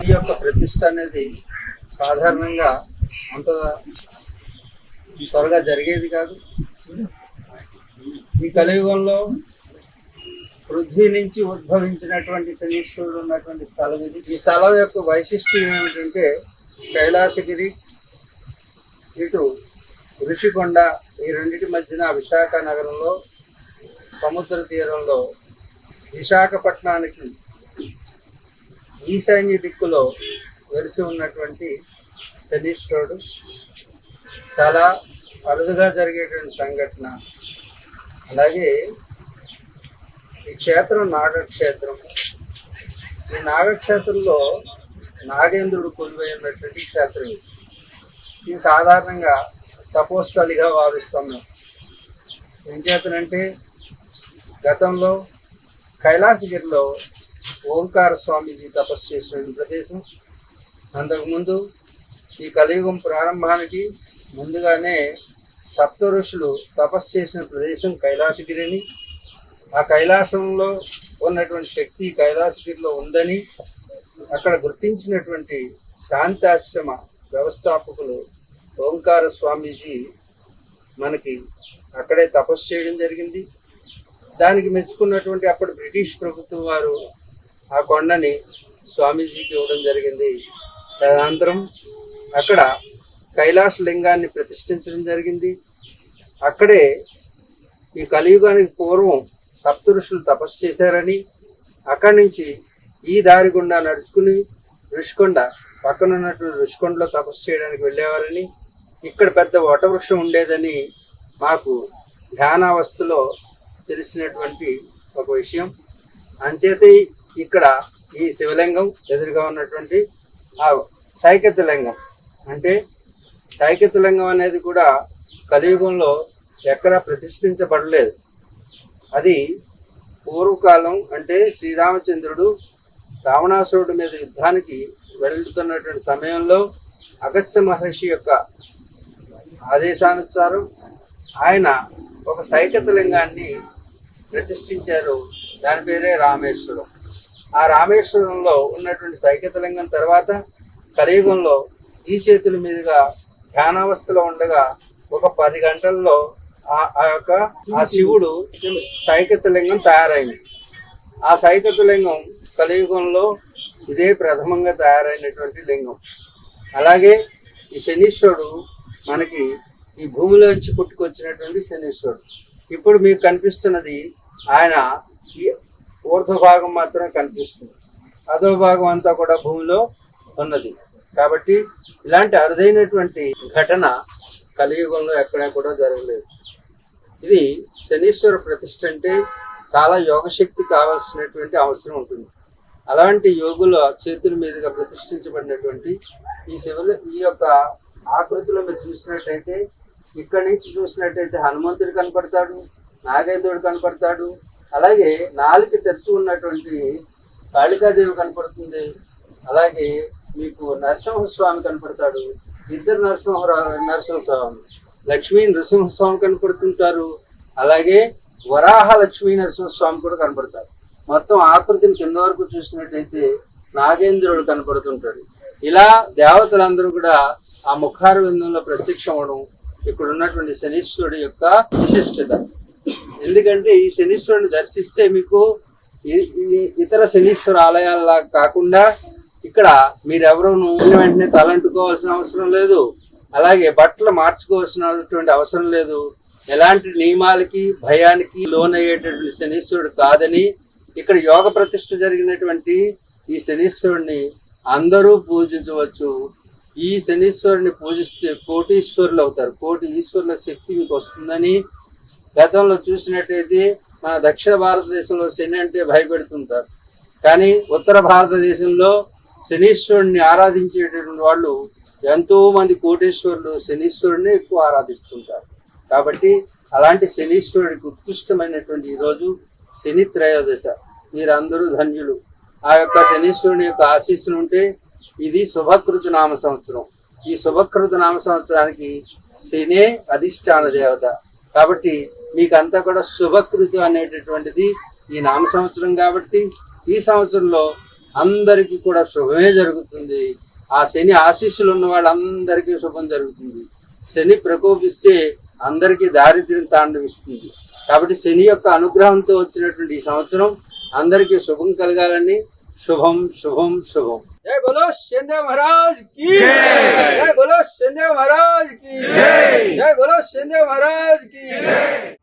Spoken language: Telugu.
ఈ యొక్క ప్రతిష్ట అనేది సాధారణంగా అంత త్వరగా జరిగేది కాదు. ఈ కలియుగంలో పృథ్వీ నుంచి ఉద్భవించినటువంటి శనీశ్వరుడు ఉన్నటువంటి స్థలం ఇది. ఈ స్థలం యొక్క వైశిష్ట్యం ఏమిటంటే కైలాసగిరి, ఇటు ఋషికొండ, ఈ రెండింటి మధ్యన విశాఖ నగరంలో సముద్ర తీరంలో విశాఖపట్నానికి ఈశాన్య దిక్కులో వెలిసి ఉన్నటువంటి శనీశ్వరుడు చాలా అరుదుగా జరిగేటువంటి సంఘటన. అలాగే ఈ క్షేత్రం నాగక్షేత్రం. ఈ నాగక్షేత్రంలో నాగేంద్రుడు కొలువై ఉన్నటువంటి క్షేత్రం ఇది. ఇది సాధారణంగా తపోస్థలిగా భావిస్తున్నాం. ఏం చేతనంటే గతంలో కైలాసగిరిలో ఓంకార స్వామీజీ తపస్సు చేసిన ప్రదేశం. అంతకుముందు ఈ కలియుగం ప్రారంభానికి ముందుగానే సప్త ఋషులు తపస్సు చేసిన ప్రదేశం కైలాసగిరిని, ఆ కైలాసంలో ఉన్నటువంటి శక్తి కైలాసగిరిలో ఉందని అక్కడ గుర్తించినటువంటి శాంతాశ్రమ వ్యవస్థాపకులు ఓంకార స్వామీజీ మనకి అక్కడే తపస్సు చేయడం జరిగింది. దానికి మెచ్చుకున్నటువంటి అప్పుడు బ్రిటిష్ ప్రభుత్వం వారు ఆ కొండని స్వామీజీకి ఇవ్వడం జరిగింది. తదనంతరం అక్కడ కైలాస లింగాన్ని ప్రతిష్ఠించడం జరిగింది. అక్కడే ఈ కలియుగానికి పూర్వం సప్త ఋషులు తపస్సు చేశారని, అక్కడి నుంచి ఈ దారి గుండా నడుచుకుని ఋషికొండ పక్కన ఉన్నటువంటి ఋషికొండలో తపస్సు చేయడానికి వెళ్ళేవారని, ఇక్కడ పెద్ద వటవృక్షం ఉండేదని మాకు ధ్యానావస్థలో తెలిసినటువంటి ఒక విషయం. అంచేతే ఇక్కడ ఈ శివలింగం ఎదురుగా ఉన్నటువంటి ఆ సైకత లింగం, అంటే సైకత లింగం అనేది కూడా కలియుగంలో ఎక్కడా ప్రతిష్ఠించబడలేదు. అది పూర్వకాలం, అంటే శ్రీరామచంద్రుడు రావణాసురుడి మీద యుద్ధానికి వెళ్తున్నటువంటి సమయంలో అగస్త్య మహర్షి యొక్క ఆదేశానుసారం ఆయన ఒక సైకత లింగాన్ని ప్రతిష్ఠించారు. దాని పేరే రామేశ్వరం. ఆ రామేశ్వరంలో ఉన్నటువంటి సైకత లింగం తర్వాత కలియుగంలో ఈ చేతుల మీదుగా ధ్యానావస్థలో ఉండగా ఒక 10 గంటల్లో ఆ శివుడు సైకత లింగం తయారైంది. ఆ సైకత లింగం కలియుగంలో ఇదే ప్రథమంగా తయారైనటువంటి లింగం. అలాగే ఈ శనీశ్వరుడు మనకి ఈ భూమిలోంచి పుట్టుకొచ్చినటువంటి శనీశ్వరుడు. ఇప్పుడు మీకు కనిపిస్తున్నది ఆయన ఈ ఊర్ధ్వ భాగం మాత్రమే కనిపిస్తుంది, అదో భాగం అంతా కూడా భూమిలో ఉన్నది. కాబట్టి ఇలాంటి అరుదైనటువంటి ఘటన కలియుగంలో ఎక్కడా కూడా జరగలేదు. ఇది శనీశ్వర ప్రతిష్ఠ అంటే చాలా యోగశక్తి కావాల్సినటువంటి అవసరం ఉంటుంది. అలాంటి యోగుల చేతుల మీదుగా ప్రతిష్ఠించబడినటువంటి ఈ యొక్క ఆకృతిలో మీరు చూసినట్టయితే, ఇక్కడి నుంచి చూసినట్టయితే హనుమంతుడు కనపడతాడు, నాగేంద్రుడు కనపడతాడు, అలాగే నాలుగు తెరిచి ఉన్నటువంటి కాళికాదేవి కనపడుతుంది, అలాగే మీకు నరసింహస్వామి కనపడతాడు, ఇద్దరు నరసింహస్వామి, లక్ష్మీ నరసింహస్వామి కనపడుతుంటారు, అలాగే వరాహ లక్ష్మీ నరసింహస్వామి కూడా కనపడతారు. మొత్తం ఆకృతిని కింద వరకు చూసినట్టయితే నాగేంద్రుడు కనపడుతుంటాడు. ఇలా దేవతలందరూ కూడా ఆ ముఖార విందంలో ప్రత్యక్షం అవడం ఇక్కడ ఉన్నటువంటి శనీశ్వరుడు యొక్క విశిష్టత. ఎందుకంటే ఈ శనీశ్వరుని దర్శిస్తే మీకు ఇతర శనీశ్వర ఆలయాల్లా కాకుండా ఇక్కడ మీరెవరూ వెంటనే తలంటుకోవాల్సిన అవసరం లేదు, అలాగే బట్టలు మార్చుకోవాల్సినటువంటి అవసరం లేదు, ఎలాంటి నియమాలకి భయానికి లోనయ్యేటటువంటి శనీశ్వరుడు కాదని ఇక్కడ యోగ ప్రతిష్ఠ జరిగినటువంటి ఈ శనీశ్వరుడిని అందరూ పూజించవచ్చు. ఈ శనీశ్వరుని పూజిస్తే కోటీశ్వరులు అవుతారు, కోటి ఈశ్వరుల శక్తి మీకు వస్తుందని గతంలో చూసినట్టయితే మన దక్షిణ భారతదేశంలో శని అంటే భయపెడుతుంటారు, కానీ ఉత్తర భారతదేశంలో శనీశ్వరుణ్ణి ఆరాధించేటటువంటి వాళ్ళు ఎంతో మంది కోటేశ్వరులు శనీశ్వరుని ఎక్కువ ఆరాధిస్తుంటారు. కాబట్టి అలాంటి శనీశ్వరుడికి ఉత్కృష్టమైనటువంటి ఈరోజు శని త్రయోదశ. మీరందరూ ధన్యులు. ఆ యొక్క శనీశ్వరుని యొక్క ఆశీస్సులు ఉంటే ఇది శుభకృత నామ సంవత్సరం. ఈ శుభకృత నామ సంవత్సరానికి శనే అధిష్టాన దేవత. కాబట్టి మీకంతా కూడా శుభకృతి అనేటటువంటిది ఈ నామ సంవత్సరం. కాబట్టి ఈ సంవత్సరంలో అందరికీ కూడా శుభమే జరుగుతుంది. ఆ శని ఆశీస్సులు ఉన్న వాళ్ళందరికీ శుభం జరుగుతుంది. శని ప్రకోపిస్తే అందరికీ దారిద్ర్యం తాండవిస్తుంది. కాబట్టి శని యొక్క అనుగ్రహంతో వచ్చినటువంటి ఈ సంవత్సరం అందరికీ శుభం కలగాలని శుభం శుభం శుభం. జై బోలో శనిదేవ్ మహారాజ్ की जय, बोलो शनिदेव महाराज की जय, बोलो शनिदेव महाराज की जय।